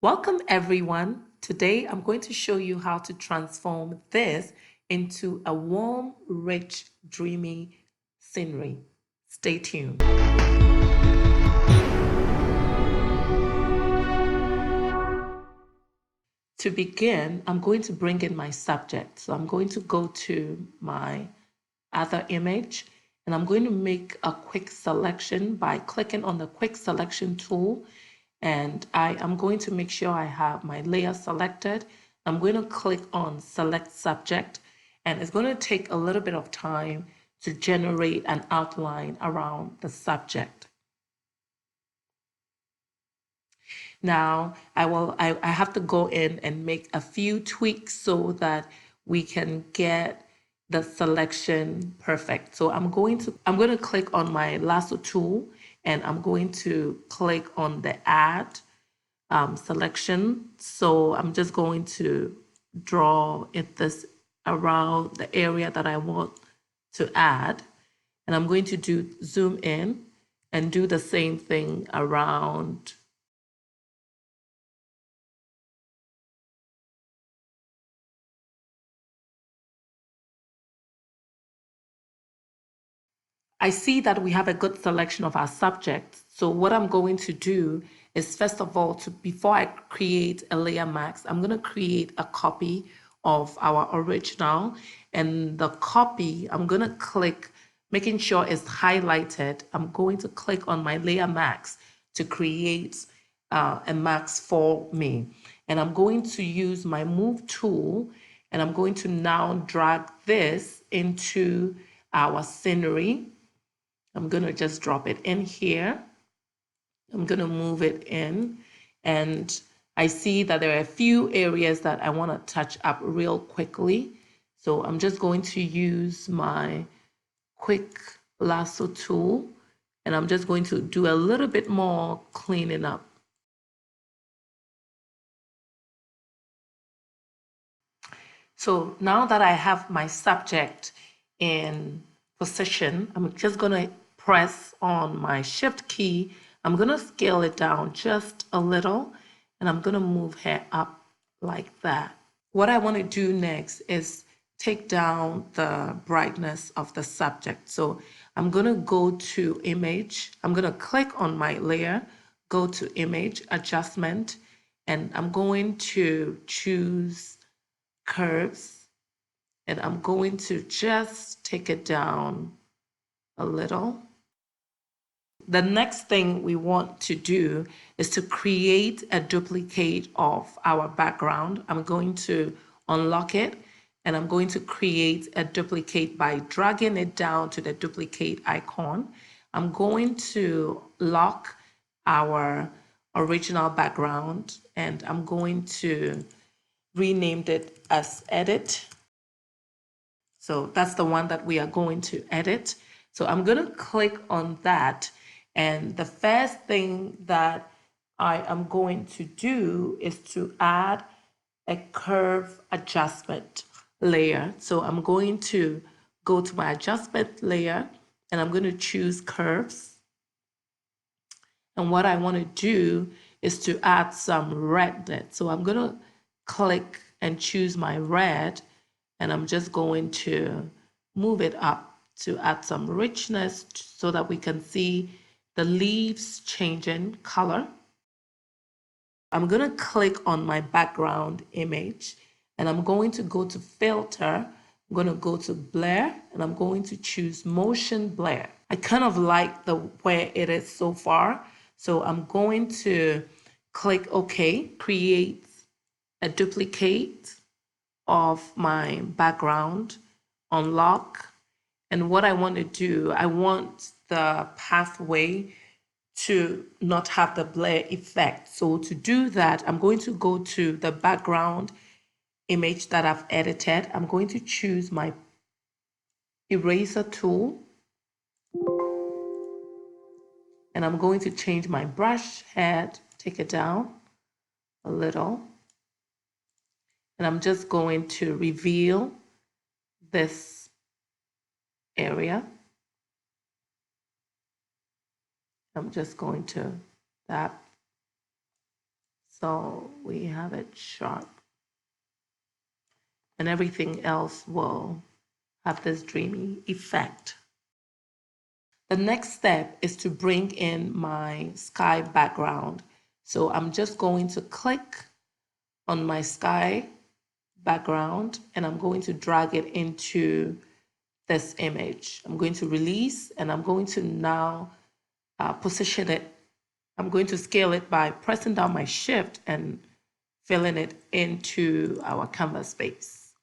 Welcome everyone. Today I'm going to show you how to transform this into a warm, rich, dreamy scenery. Stay tuned. To begin, I'm going to bring in my subject. So I'm going to go to my other image and I'm going to make a quick selection by clicking on the quick selection tool. And I am going to make sure I have my layer selected. I'm going to click on select subject, and it's going to take a little bit of time to generate an outline around the subject. Now I have to go in and make a few tweaks so that we can get the selection perfect. So I'm going to click on my lasso tool and I'm going to click on the add selection. So I'm just going to draw this around the area that I want to add. And I'm going to do zoom in and do the same thing around. I see that we have a good selection of our subjects. So what I'm going to do is, first of all, before I create a layer mask, I'm going to create a copy of our original. And the copy, I'm going to click, making sure it's highlighted. I'm going to click on my layer mask to create a mask for me. And I'm going to use my move tool and I'm going to now drag this into our scenery. I'm going to just drop it in here. I'm going to move it in, and I see that there are a few areas that I want to touch up real quickly. So I'm just going to use my quick lasso tool and I'm just going to do a little bit more cleaning up. So now that I have my subject in position, I'm just going to press on my shift key. I'm going to scale it down just a little and I'm going to move her up like that. What I want to do next is take down the brightness of the subject. So I'm going to go to image. I'm going to click on my layer, go to image, adjustment, and I'm going to choose curves, and I'm going to just take it down a little. The next thing we want to do is to create a duplicate of our background. I'm going to unlock it and I'm going to create a duplicate by dragging it down to the duplicate icon. I'm going to lock our original background and I'm going to rename it as edit. So that's the one that we are going to edit. So I'm going to click on that. And the first thing that I am going to do is to add a curve adjustment layer. So I'm going to go to my adjustment layer and I'm going to choose curves. And what I want to do is to add some redness. So I'm going to click and choose my red, and I'm just going to move it up to add some richness so that we can see the leaves changing color. I'm going to click on my background image and I'm going to go to filter. I'm going to go to blur and I'm going to choose motion blur. I kind of like the way it is so far. So I'm going to click OK, create a duplicate of my background, unlock. And what I want to do, I want the pathway to not have the blur effect. So to do that, I'm going to go to the background image that I've edited. I'm going to choose my eraser tool. And I'm going to change my brush head, take it down a little. And I'm just going to reveal this area. I'm just going to tap So we have it sharp. And everything else will have this dreamy effect. The next step is to bring in my sky background. So I'm just going to click on my sky background and I'm going to drag it into this image. I'm going to release and I'm going to now position it. I'm going to scale it by pressing down my shift and filling it into our canvas space.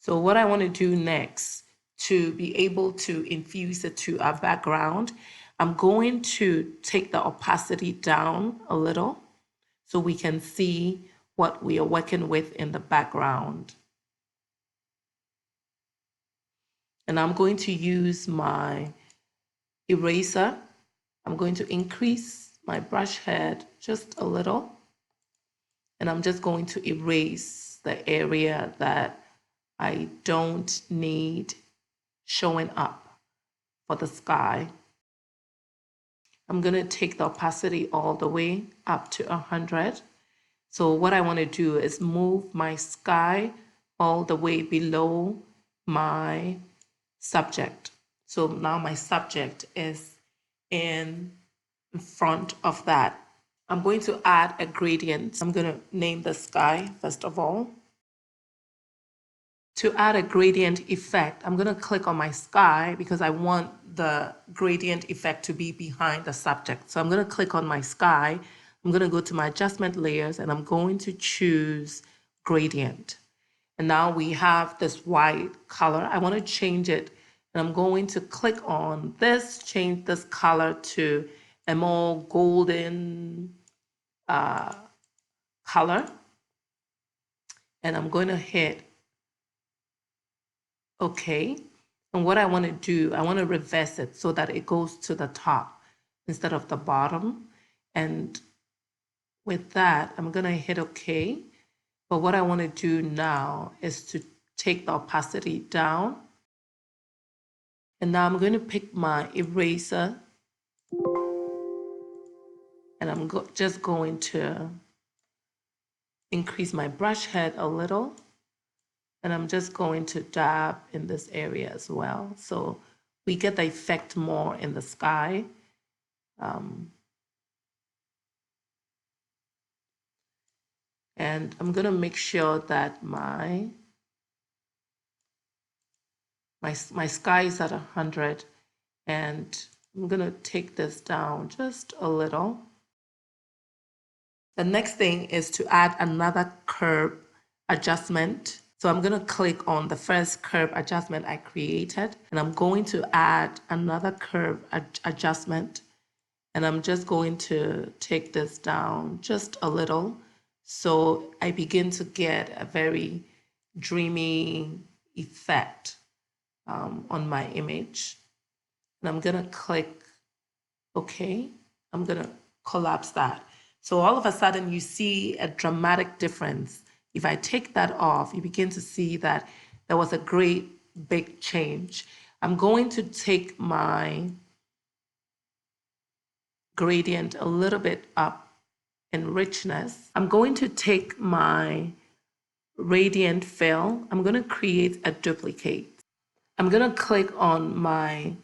So what I want to do next to be able to infuse it to our background, I'm going to take the opacity down a little so we can see what we are working with in the background. And I'm going to use my eraser. I'm going to increase my brush head just a little. And I'm just going to erase the area that I don't need showing up for the sky. I'm going to take the opacity all the way up to 100. So what I want to do is move my sky all the way below my subject. So now my subject is in front of that. I'm going to add a gradient. I'm going to name the sky first of all. To add a gradient effect, I'm going to click on my sky because I want the gradient effect to be behind the subject. So I'm going to click on my sky. I'm going to go to my adjustment layers and I'm going to choose gradient. And now we have this white color. I want to change it. And I'm going to click on this, change this color to a more golden color. And I'm going to hit OK. And what I want to do, I want to reverse it so that it goes to the top instead of the bottom. And with that, I'm going to hit OK. But what I want to do now is to take the opacity down. And now I'm going to pick my eraser. And I'm just going to increase my brush head a little. And I'm just going to dab in this area as well. So we get the effect more in the sky. And I'm going to make sure that my sky is at 100. And I'm going to take this down just a little. The next thing is to add another curve adjustment. So I'm going to click on the first curve adjustment I created, and I'm going to add another curve adjustment. And I'm just going to take this down just a little. So I begin to get a very dreamy effect on my image. And I'm going to click OK. I'm going to collapse that. So all of a sudden you see a dramatic difference. If I take that off, you begin to see that there was a great big change. I'm going to take my gradient a little bit up in richness. I'm going to take my radiant fill. I'm going to create a duplicate. I'm going to click on my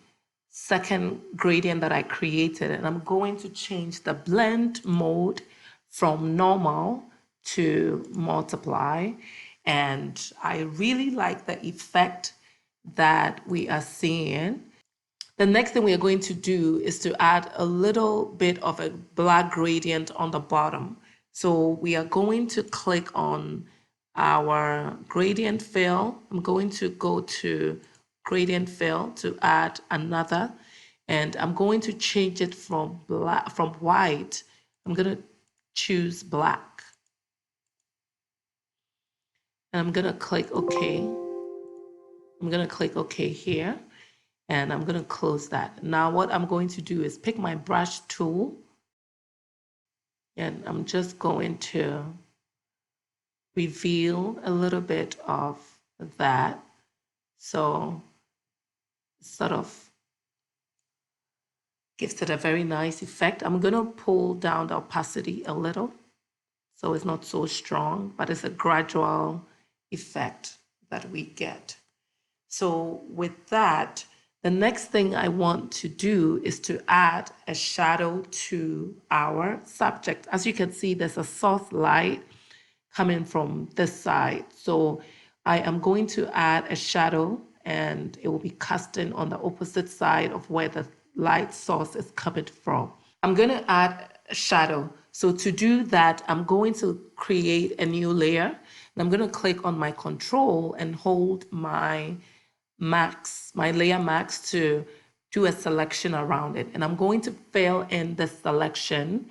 second gradient that I created, and I'm going to change the blend mode from normal to multiply. And I really like the effect that we are seeing. The next thing we are going to do is to add a little bit of a black gradient on the bottom. So we are going to click on our gradient fill. I'm going to go to gradient fill to add another, and I'm going to change it from white. I'm going to choose black. And I'm going to click OK. I'm going to click OK here. And I'm going to close that. Now what I'm going to do is pick my brush tool. And I'm just going to reveal a little bit of that. So sort of gives it a very nice effect. I'm going to pull down the opacity a little. So it's not so strong, but it's a gradual effect that we get. So with that, the next thing I want to do is to add a shadow to our subject. As you can see, there's a soft light coming from this side. So I am going to add a shadow, and it will be casting on the opposite side of where the light source is coming from. I'm going to add a shadow. So to do that, I'm going to create a new layer, and I'm going to click on my control and hold my layer max to do a selection around it. And I'm going to fill in the selection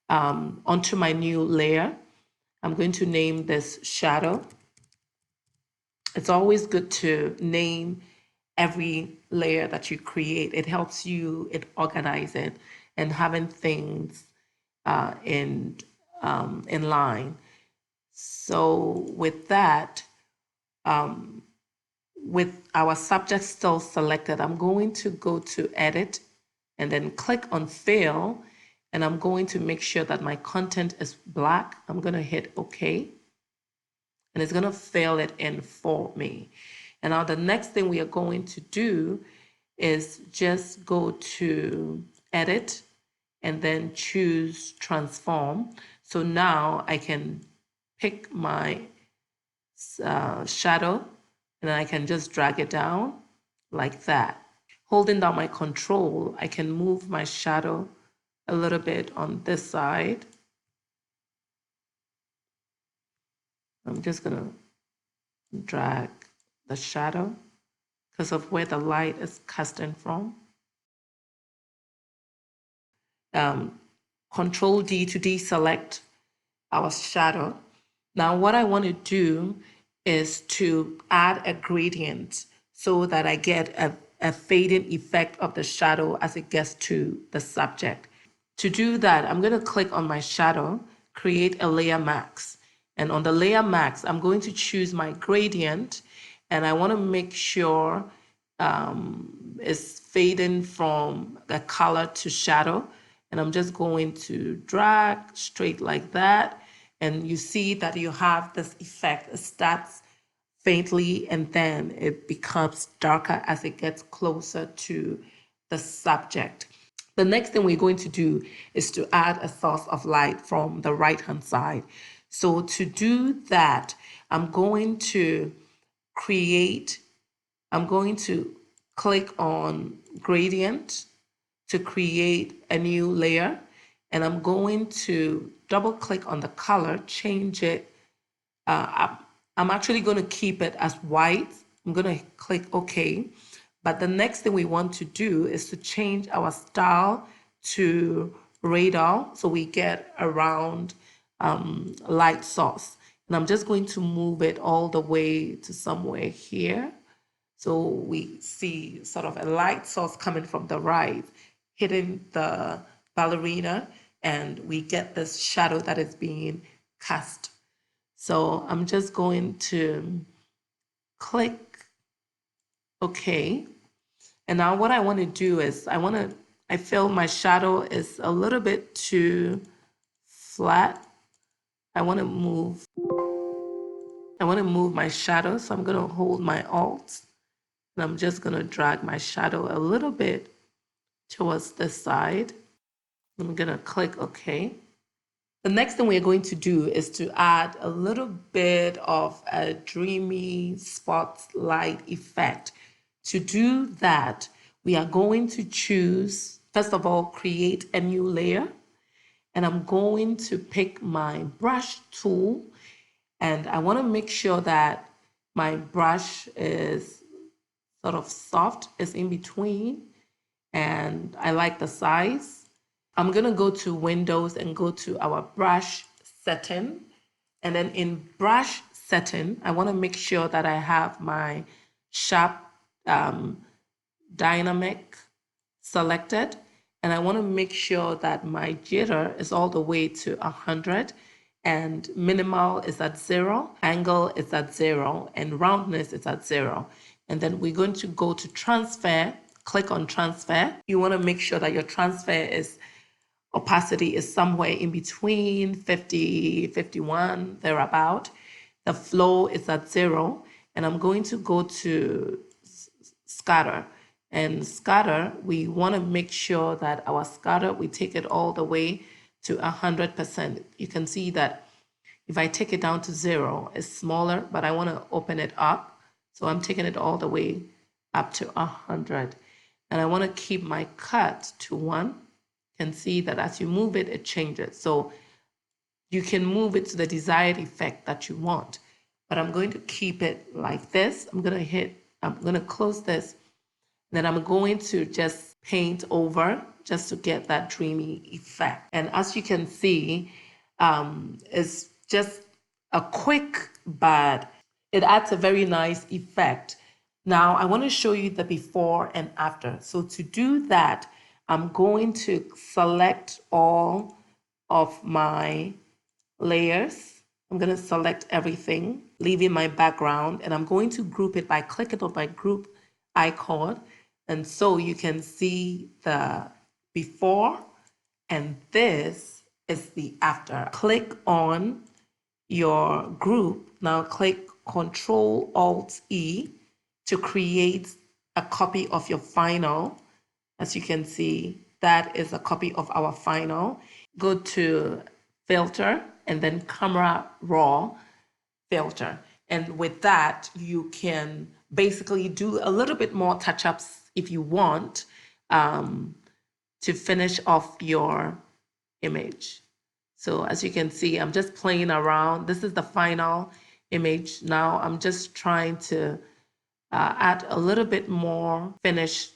onto my new layer. I'm going to name this shadow. It's always good to name every layer that you create. It helps you organize it and having things in line. So with that, with our subject still selected, I'm going to go to edit and then click on fill, and I'm going to make sure that my content is black. I'm going to hit OK, and it's going to fill it in for me. And now the next thing we are going to do is just go to edit and then choose transform. So now I can pick my shadow, and I can just drag it down like that. Holding down my control, I can move my shadow a little bit on this side. I'm just gonna drag the shadow because of where the light is casting from. Control D to deselect our shadow. Now what I want to do is to add a gradient so that I get a fading effect of the shadow as it gets to the subject. To do that, I'm going to click on my shadow, create a layer max. And on the layer max, I'm going to choose my gradient, and I want to make sure it's fading from the color to shadow. And I'm just going to drag straight like that. And you see that you have this effect. It starts faintly and then it becomes darker as it gets closer to the subject. The next thing we're going to do is to add a source of light from the right-hand side. So to do that, I'm going to click on gradient to create a new layer, and I'm going to double click on the color, change it. I'm actually going to keep it as white. I'm going to click OK. But the next thing we want to do is to change our style to radar, so we get a round light source. And I'm just going to move it all the way to somewhere here. So we see sort of a light source coming from the right, hitting the ballerina, and we get this shadow that is being cast. So I'm just going to click OK. And now what I want to do is I feel my shadow is a little bit too flat. I want to move my shadow. So I'm going to hold my Alt, and I'm just going to drag my shadow a little bit towards this side. I'm going to click OK. The next thing we're going to do is to add a little bit of a dreamy spotlight effect. To do that, we are going to choose, first of all, create a new layer. And I'm going to pick my brush tool. And I want to make sure that my brush is sort of soft, it's in between. And I like the size. I'm going to go to Windows and go to our brush setting. And then in brush setting, I want to make sure that I have my sharp dynamic selected. And I want to make sure that my jitter is all the way to 100. And minimal is at 0, angle is at 0, and roundness is at 0. And then we're going to go to transfer, click on transfer. You want to make sure that your transfer is opacity is somewhere in between 50, 51, thereabout. The flow is at 0, and I'm going to go to scatter. And scatter, we want to make sure that our scatter, we take it all the way to 100%. You can see that if I take it down to 0, it's smaller, but I want to open it up. So I'm taking it all the way up to 100. And I want to keep my cut to 1. You can see that as you move it, it changes. So you can move it to the desired effect that you want. But I'm going to keep it like this. I'm going to close this. Then I'm going to just paint over just to get that dreamy effect. And as you can see, it's just a quick, but it adds a very nice effect. Now I want to show you the before and after. So to do that, I'm going to select all of my layers. I'm going to select everything, leaving my background, and I'm going to group it by clicking on my group icon. And so you can see the before, and this is the after. Click on your group. Now click Control-Alt-E to create a copy of your final. As you can see, that is a copy of our final. Go to Filter and then Camera Raw filter. And with that, you can basically do a little bit more touch-ups if you want to finish off your image. So as you can see, I'm just playing around. This is the final image. Now I'm just trying to add a little bit more finish.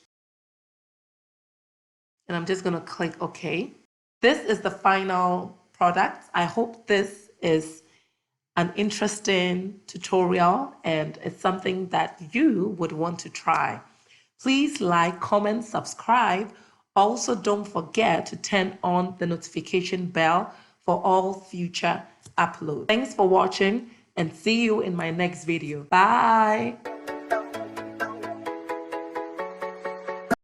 And I'm just going to click OK. This is the final product. I hope this is an interesting tutorial and it's something that you would want to try. Please like, comment, subscribe. Also, don't forget to turn on the notification bell for all future uploads. Thanks for watching and see you in my next video. Bye.